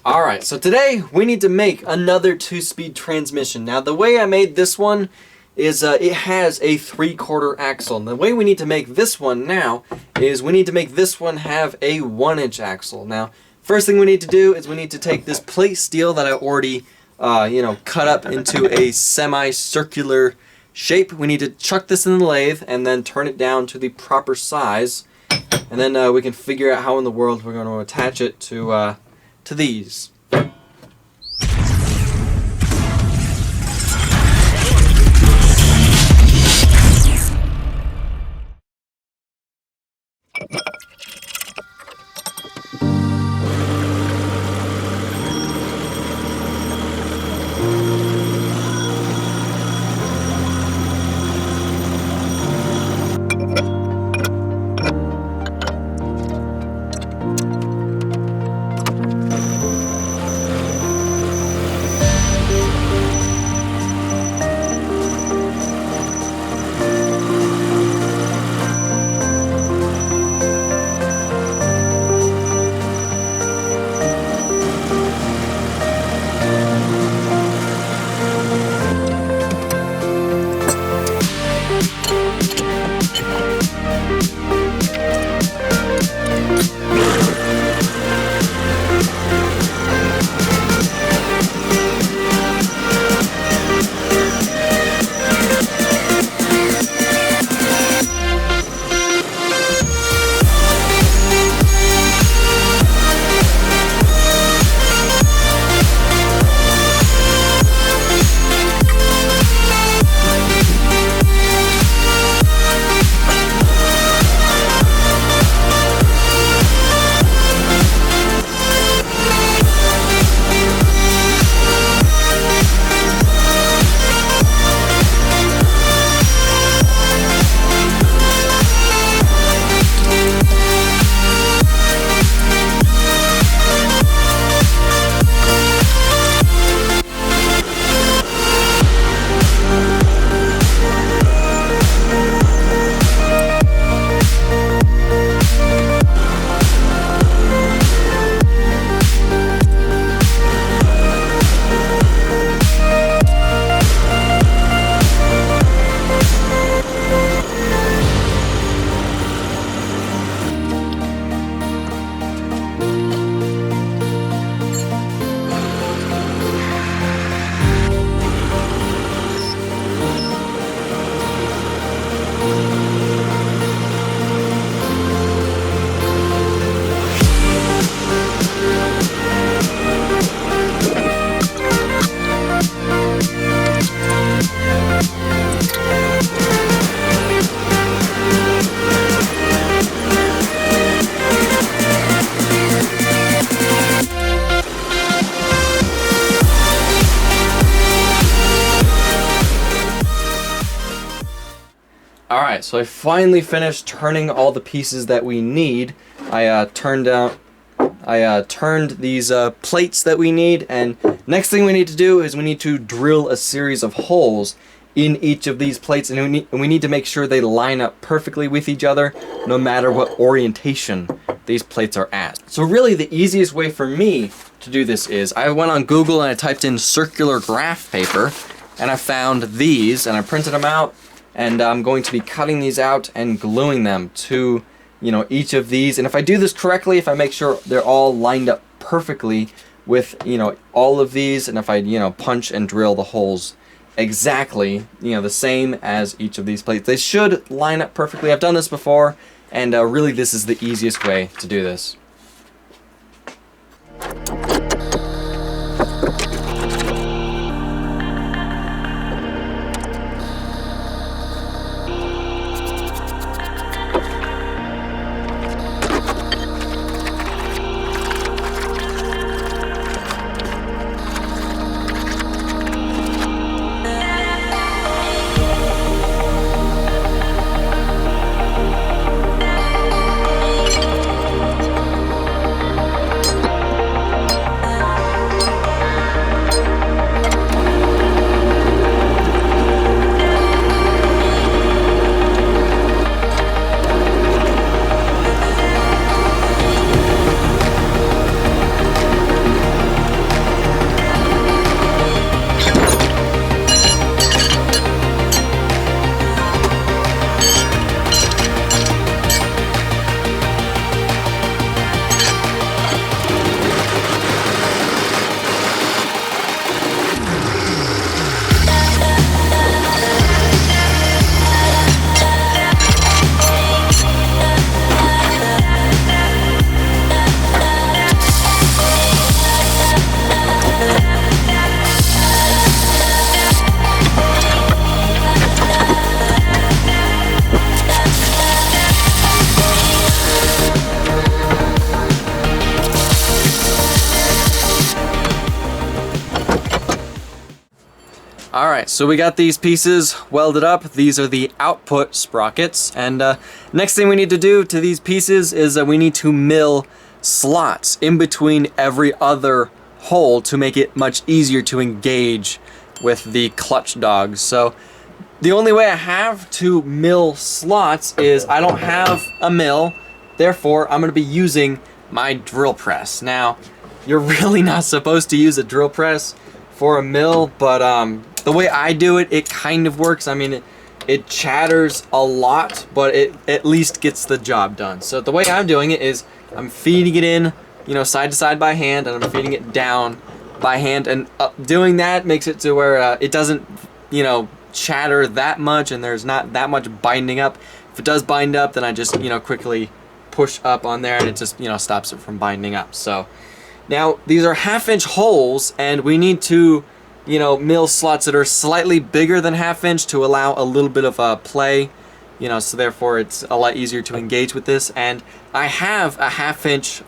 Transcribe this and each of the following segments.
Alright, so today we need to make another 2-speed transmission. Now the way I made this one is it has a 3/4 axle. And the way we need to make this one now is we need to make this one have a 1-inch axle. Now, first thing we need to do is we need to take this plate steel that I already cut up into a semi-circular shape. We need to chuck this in the lathe and then turn it down to the proper size. And then we can figure out how in the world we're going to attach it to these. Alright, so I finally finished turning all the pieces that we need. I turned these plates that we need, and next thing we need to do is we need to drill a series of holes in each of these plates, and we need to make sure they line up perfectly with each other no matter what orientation these plates are at. So really the easiest way for me to do this is I went on Google and I typed in circular graph paper, and I found these and I printed them out. And I'm going to be cutting these out and gluing them to, each of these. And if I do this correctly, if I make sure they're all lined up perfectly with, all of these, and if I, punch and drill the holes exactly, the same as each of these plates, they should line up perfectly. I've done this before, and really this is the easiest way to do this. Alright, so we got these pieces welded up. These are the output sprockets. And next thing we need to do to these pieces is we need to mill slots in between every other hole to make it much easier to engage with the clutch dogs. So the only way I have to mill slots is I don't have a mill, therefore I'm going to be using my drill press. Now, you're really not supposed to use a drill press for a mill, but the way I do it, it kind of works. I mean, it chatters a lot, but it at least gets the job done. So the way I'm doing it is I'm feeding it in, you know, side to side by hand, and I'm feeding it down by hand, and doing that makes it to where it doesn't, you know, chatter that much, and there's not that much binding up. If it does bind up, then I just, you know, quickly push up on there, and it just, you know, stops it from binding up. So now these are 1/2-inch holes, and we need to, you know, mill slots that are slightly bigger than 1/2 inch to allow a little bit of play, you know, so therefore it's a lot easier to engage with this. And I have a 1/2 inch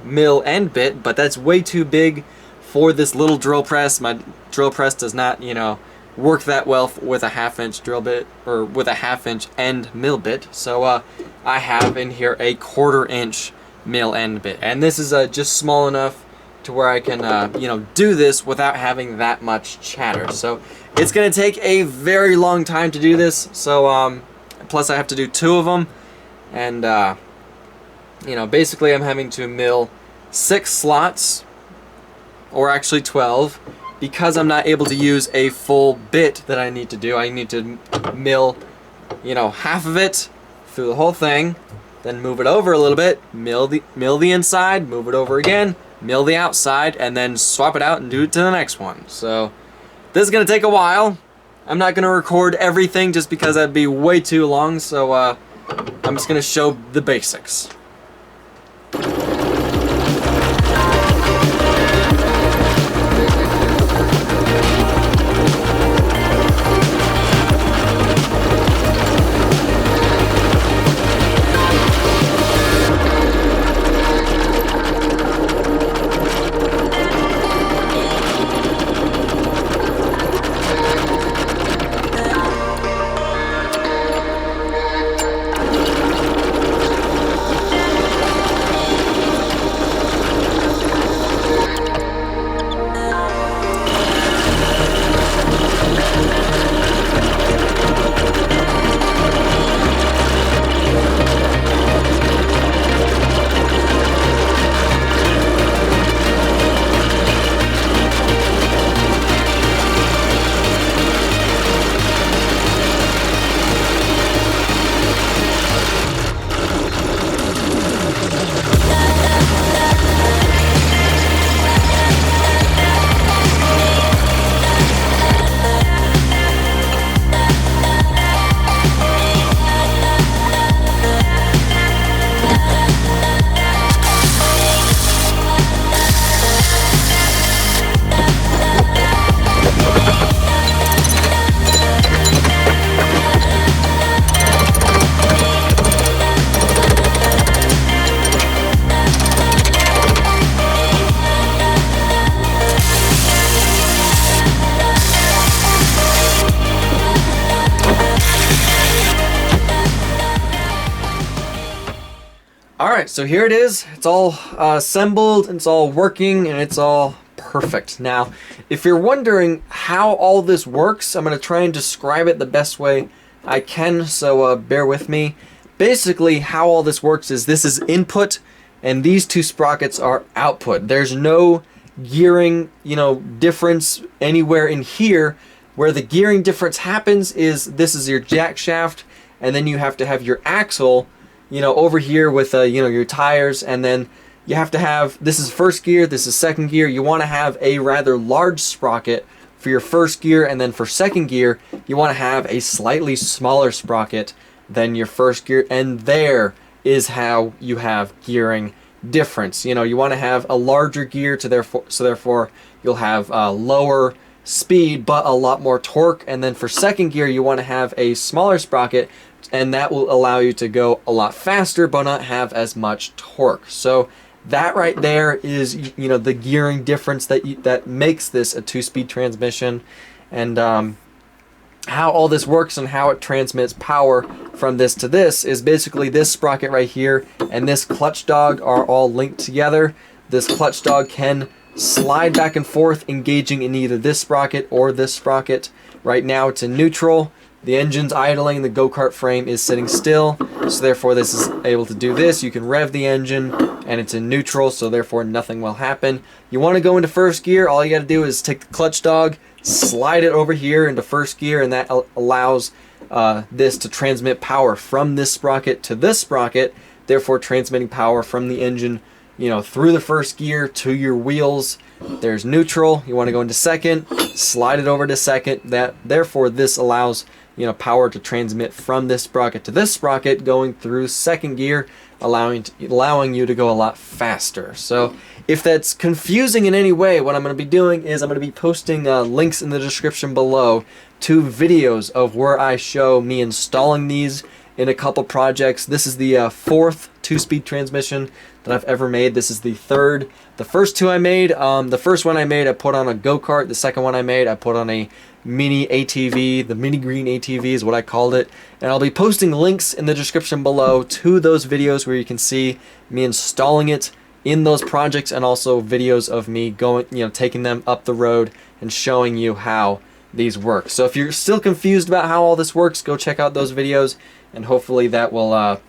mill end bit, but that's way too big for this little drill press. My drill press does not, you know, work that well with a 1/2 inch drill bit, or with a 1/2 inch end mill bit. So I have in here a 1/4 inch mill end bit, and this is just small enough to where I can, you know, do this without having that much chatter. So it's going to take a very long time to do this. So plus I have to do 2 of them, and you know, basically I'm having to mill 6 slots, or actually 12, because I'm not able to use a full bit that I need to do. I need to mill, you know, half of it through the whole thing, then move it over a little bit, mill the inside, move it over again, mill the outside, and then swap it out and do it to the next one. So this is going to take a while. I'm not going to record everything just because that'd be way too long, so I'm just going to show the basics. Alright, so here it is. It's all assembled, it's all working, and it's all perfect. Now, if you're wondering how all this works, I'm going to try and describe it the best way I can, so bear with me. Basically, how all this works is this is input, and these 2 sprockets are output. There's no gearing, you know, difference anywhere in here. Where the gearing difference happens is this is your jack shaft, and then you have to have your axle, you know, over here with you know, your tires, and then you have to have, this is first gear, this is second gear. You want to have a rather large sprocket for your first gear, and then for second gear you want to have a slightly smaller sprocket than your first gear, and there is how you have gearing difference. You know, you want to have a larger gear to therefore you'll have lower speed but a lot more torque, and then for second gear you want to have a smaller sprocket, and that will allow you to go a lot faster but not have as much torque. So that right there is, you know, the gearing difference that makes this a 2-speed transmission. And how all this works and how it transmits power from this to this is basically this sprocket right here and this clutch dog are all linked together. This clutch dog can slide back and forth, engaging in either this sprocket or this sprocket. Right now it's in neutral. The engine's idling, the go-kart frame is sitting still, so therefore this is able to do this. You can rev the engine and it's in neutral, so therefore nothing will happen. You want to go into first gear, all you got to do is take the clutch dog, slide it over here into first gear, and that allows this to transmit power from this sprocket to this sprocket, therefore transmitting power from the engine, you know, through the first gear to your wheels. There's neutral. You want to go into second, slide it over to second. Therefore this allows, you know, power to transmit from this sprocket to this sprocket, going through second gear, allowing you to go a lot faster. So if that's confusing in any way, what I'm going to be doing is I'm going to be posting links in the description below to videos of where I show me installing these in a couple projects. This is the fourth 2-speed transmission that I've ever made. This is the third. The first two I made, the first one I made I put on a go-kart. The second one I made I put on a mini ATV. The mini green ATV is what I called it. And I'll be posting links in the description below to those videos where you can see me installing it in those projects, and also videos of me going, you know, taking them up the road and showing you how these work. So if you're still confused about how all this works, go check out those videos, and hopefully that will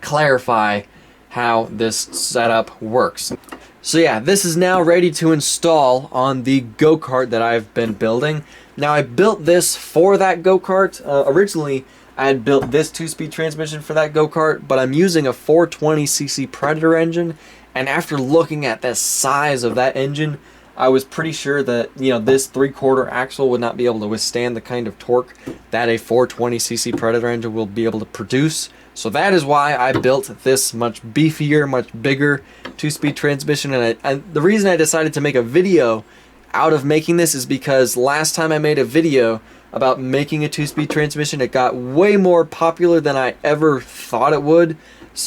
clarify how this setup works. So yeah, this is now ready to install on the go-kart that I've been building. Now I built this for that go-kart. Originally I had built this 2-speed transmission for that go-kart, but I'm using a 420cc Predator engine, and after looking at the size of that engine, I was pretty sure that, you know, this 3/4 axle would not be able to withstand the kind of torque that a 420cc Predator engine will be able to produce. So that is why I built this much beefier, much bigger 2-speed transmission. And the reason I decided to make a video out of making this is because last time I made a video about making a 2-speed transmission, it got way more popular than I ever thought it would.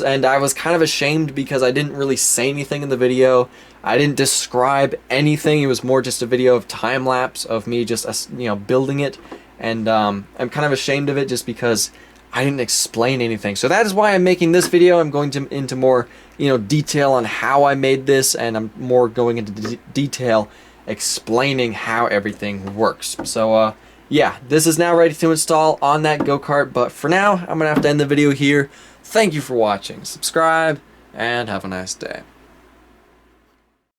And I was kind of ashamed because I didn't really say anything in the video. I didn't describe anything. It was more just a video of time lapse of me just, you know, building it. And I'm kind of ashamed of it just because I didn't explain anything. So that is why I'm making this video. I'm going into more, you know, detail on how I made this, and I'm more going into detail explaining how everything works. So yeah, this is now ready to install on that go-kart, but for now I'm gonna have to end the video here. Thank you for watching. Subscribe and have a nice day.